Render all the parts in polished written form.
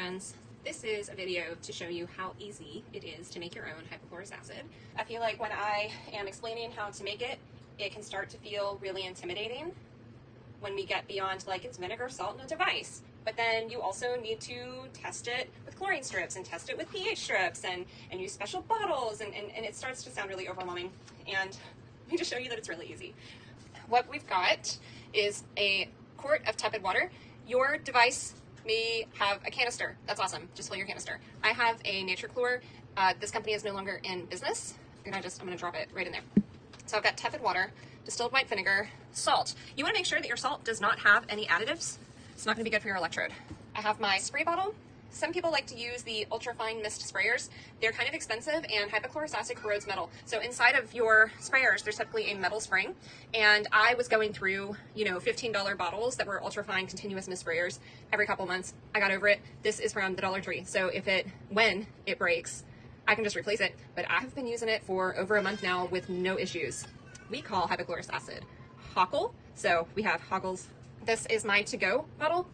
friends. This is a video to show you how easy it is to make your own hypochlorous acid. I feel like when I am explaining how to make it, it can start to feel really intimidating when we get beyond like it's vinegar, salt, and a device. But then you also need to test it with chlorine strips and test it with pH strips and use special bottles and it starts to sound really overwhelming. And let me just show you that it's really easy. What we've got is a quart of tepid water. Your device may have a canister. That's awesome. Just fill your canister. I have a nature chlor. This company is no longer in business. I'm gonna drop it right in there. So I've got tepid water, distilled white vinegar, salt. You wanna make sure that your salt does not have any additives. It's not gonna be good for your electrode. I have my spray bottle. Some people like to use the ultrafine mist sprayers. They're kind of expensive and hypochlorous acid corrodes metal. So inside of your sprayers, there's typically a metal spring. And I was going through, $15 bottles that were ultrafine continuous mist sprayers every couple months. I got over it. This is from the Dollar Tree. So when it breaks, I can just replace it. But I have been using it for over a month now with no issues. We call hypochlorous acid HOCl. So we have HOCls. This is my to-go bottle.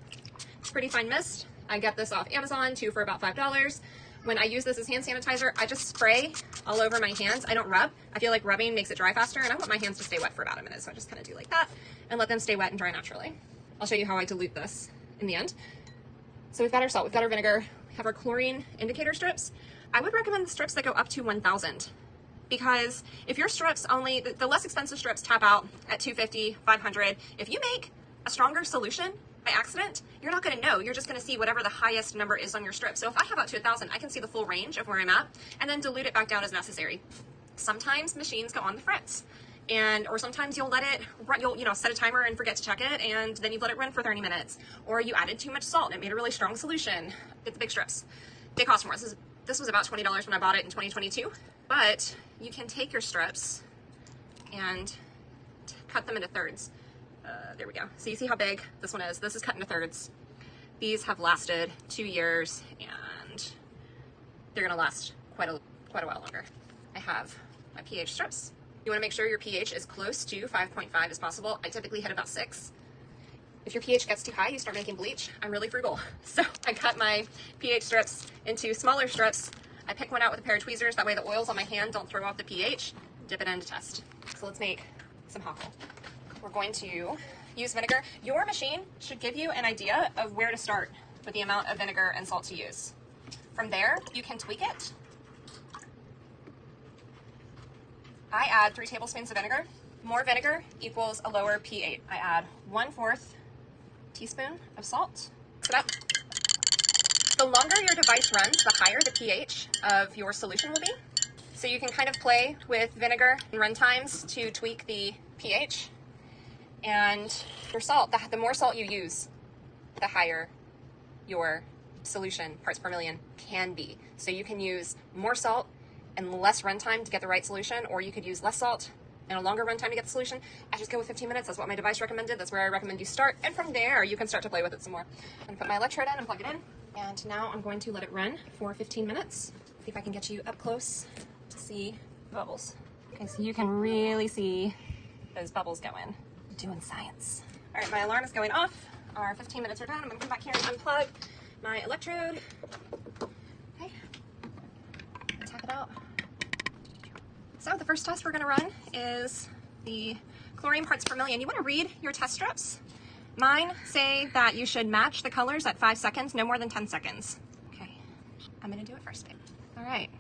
It's pretty fine mist. I get this off Amazon too for about $5. When I use this as hand sanitizer, I just spray all over my hands. I don't rub. I feel like rubbing makes it dry faster, and I want my hands to stay wet for about a minute. So I just kind of do like that and let them stay wet and dry naturally. I'll show you how I dilute this in the end. So we've got our salt, we've got our vinegar, we have our chlorine indicator strips. I would recommend the strips that go up to 1,000 because if your strips only, the less expensive strips tap out at 250, 500. If you make a stronger solution by accident, you're not going to know. You're just going to see whatever the highest number is on your strip. So if I have out to 1,000, I can see the full range of where I'm at and then dilute it back down as necessary. Sometimes machines go on the frets, or sometimes you'll let it run, you'll set a timer and forget to check it, and then you've let it run for 30 minutes. Or you added too much salt and it made a really strong solution. Get the big strips. They cost more. This was about $20 when I bought it in 2022. But you can take your strips and cut them into thirds. There we go. So you see how big this one is. This is cut into thirds. These have lasted 2 years and they're gonna last quite a while longer. I have my pH strips. You wanna make sure your pH is close to 5.5 as possible. I typically hit about 6. If your pH gets too high, you start making bleach. I'm really frugal. So I cut my pH strips into smaller strips. I pick one out with a pair of tweezers. That way the oils on my hand don't throw off the pH. Dip it in to test. So let's make some HOCl. We're going to use vinegar. Your machine should give you an idea of where to start with the amount of vinegar and salt to use. From there, you can tweak it. I add 3 tablespoons of vinegar. More vinegar equals a lower pH. I add 1/4 teaspoon of salt. Mix it up. The longer your device runs, the higher the pH of your solution will be. So you can kind of play with vinegar and run times to tweak the pH. And your salt, the more salt you use, the higher your solution parts per million can be. So you can use more salt and less runtime to get the right solution, or you could use less salt and a longer runtime to get the solution. I just go with 15 minutes. That's what my device recommended. That's where I recommend you start. And from there, you can start to play with it some more. I'm gonna put my electrode in and plug it in. And now I'm going to let it run for 15 minutes. See if I can get you up close to see the bubbles. Okay, so you can really see those bubbles going. Doing science. All right, my alarm is going off. Our 15 minutes are done. I'm gonna come back here and unplug my electrode. Okay, tap it out. So the first test we're gonna run is the chlorine parts per million. You wanna read your test strips. Mine say that you should match the colors at 5 seconds, no more than 10 seconds. Okay, I'm gonna do it first, babe. All right,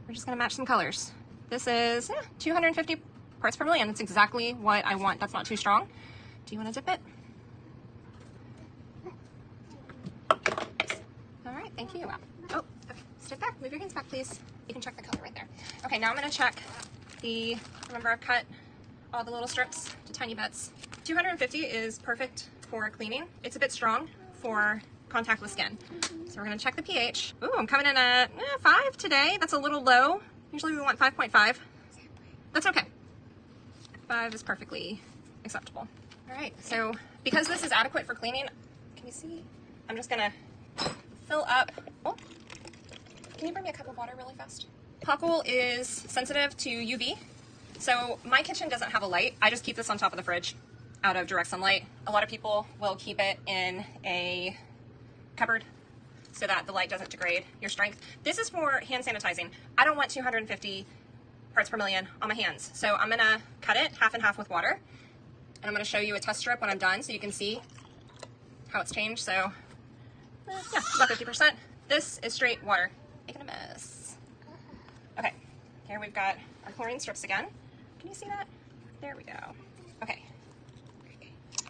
we're just gonna match some colors. This is 250 parts per million. That's exactly what I want. That's not too strong. Do you want to dip it? All right, thank you. Oh, okay. Step back. Move your hands back, please. You can check the color right there. Okay, now I'm going to check remember I've cut all the little strips to tiny bits. 250 is perfect for cleaning. It's a bit strong for contact with skin. So we're going to check the pH. Ooh, I'm coming in at 5 today. That's a little low. Usually we want 5.5. That's okay. 5 is perfectly acceptable. All right, so because this is adequate for cleaning, can you see? I'm just gonna fill up. Oh, can you bring me a cup of water really fast? HOCl is sensitive to UV. So my kitchen doesn't have a light. I just keep this on top of the fridge out of direct sunlight. A lot of people will keep it in a cupboard so that the light doesn't degrade your strength. This is for hand sanitizing. I don't want 250 parts per million on my hands. So I'm gonna cut it half and half with water. And I'm gonna show you a test strip when I'm done so you can see how it's changed. So yeah, about 50%. This is straight water. Making a mess. Okay, here we've got our chlorine strips again. Can you see that? There we go. Okay,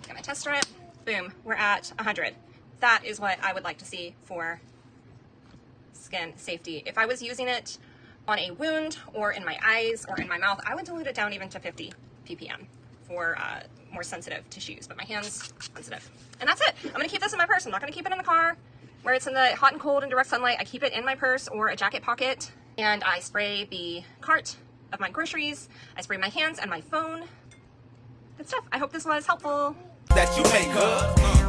got my test strip. Boom, we're at 100. That is what I would like to see for skin safety. If I was using it on a wound or in my eyes or in my mouth, I would dilute it down even to 50 ppm for more sensitive tissues, but my hands sensitive. And that's it. I'm gonna keep this in my purse. I'm not gonna keep it in the car where it's in the hot and cold and direct sunlight. I keep it in my purse or a jacket pocket, and I spray the cart of my groceries. I spray my hands and my phone. Good stuff. I hope this was helpful. That you make her.